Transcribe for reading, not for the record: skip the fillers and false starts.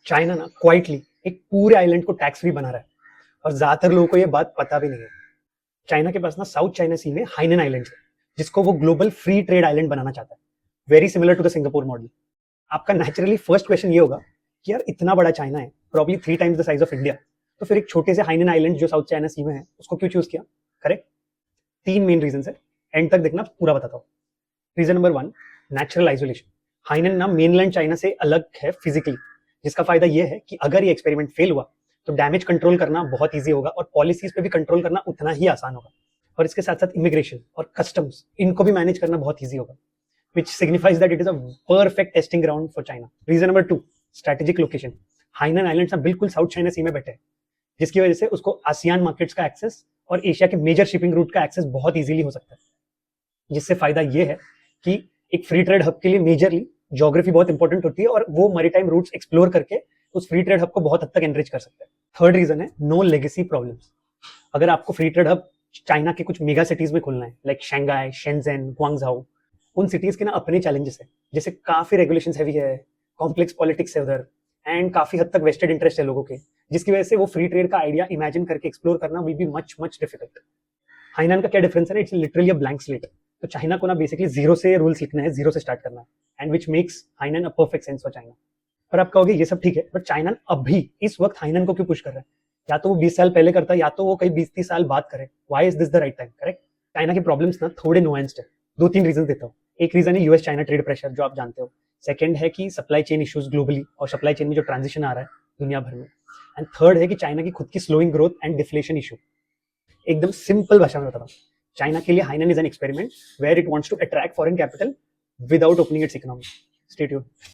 China ना quietly एक पूरे आइलैंड को टैक्स फ्री बना रहा है और ज्यादातर लोगों को ये बात पता भी नहीं है। चाइना के पास ना साउथ चाइना सी में हाइनन आइलैंड है, जिसको वो ग्लोबल फ्री ट्रेड आइलैंड बनाना चाहता है, very similar to the Singapore model. आपका नेचुरली फर्स्ट क्वेश्चन ये होगा कि यार इतना बड़ा चाइना है, probably 3 times the size of India, तो फिर एक छोटे से हाइनन आइलैंड जो साउथ चाइना सी में है उसको क्यों चूज किया? करेक्ट। 3 मेन रीजन है, एंड तक देखना, पूरा बताता हूँ। Reason number 1, natural isolation. हाइनन ना मेनलैंड चाइना से अलग है फिजिकली, जिसका फायदा ये है कि अगर ये एक्सपेरिमेंट फेल हुआ तो डैमेज कंट्रोल करना बहुत ईजी होगा और पॉलिसीज पे भी कंट्रोल करना उतना ही आसान होगा। और इसके साथ साथ इमिग्रेशन और कस्टम्स, इनको भी मैनेज करना बहुत ईजी होगा, which signifies that it is a perfect testing ground for China. Reason number 2, strategic location. हाइनन islands ना बिल्कुल साउथ चाइना सी में बैठे हैं, जिसकी वजह से उसको आसियान मार्केट्स का एक्सेस और एशिया के मेजर शिपिंग रूट का एक्सेस बहुत इजीली हो सकता है। जिससे फायदा ये है कि एक फ्री ट्रेड हब के लिए मेजरली ज्योग्राफी बहुत इंपॉर्टेंट होती है और वो मैरीटाइम रूट्स एक्सप्लोर करके उस फ्री ट्रेड हब को बहुत हद तक एनरिच कर सकते हैं। थर्ड रीजन है नो लेगेसी प्रॉब्लम्स। अगर आपको फ्री ट्रेड हब चाइना के कुछ मेगा सिटीज में खोलना है, लाइक शंघाई, शेंजन, ग्वांगझाओ, उन सिटीज के ना अपने चैलेंजेस है, जैसे काफी रेगुलेशंस हैवी है, कॉम्प्लेक्स पॉलिटिक्स है उधर, एंड काफी हद तक वेस्टेड इंटरेस्ट है लोगों के, जिसकी वजह से वो फ्री ट्रेड का आइडिया इमेजिन करके एक्सप्लोर करना will be much much difficult. Hainan का क्या डिफरेंस है ना, it's literally a blank slate. तो चाइना को ना बेसिकली जीरो से रूल्स लिखना है, जीरो से स्टार्ट करना है, and which makes Hainan a perfect sense for China. पर आप कहोगे ये सब ठीक है, बट चाइना अभी इस वक्त हाइनान को क्यों पुश कर रहा है? या तो वो 20 साल पहले करता, या तो वो कहीं 20-30 साल बाद करे। Why is this the right time? Correct. China के प्रॉब्लम्स ना थोड़े नुआंस्ड है, 2-3 रीजन देता हूँ। एक रीजन है यूएस चाइना ट्रेड प्रेशर, जो आप जानते हो। सेकंड है कि सप्लाई चेन इश्यूज ग्लोबली, और सप्लाई चेन में जो ट्रांजिशन आ रहा है दुनिया भर में। एंड थर्ड है कि चाइना की खुद की slowing growth and deflation issue. एकदम सिंपल भाषा में बताता हूँ, चाइना के लिए Hainan is an experiment where it wants to attract foreign capital without opening its economy. Stay tuned.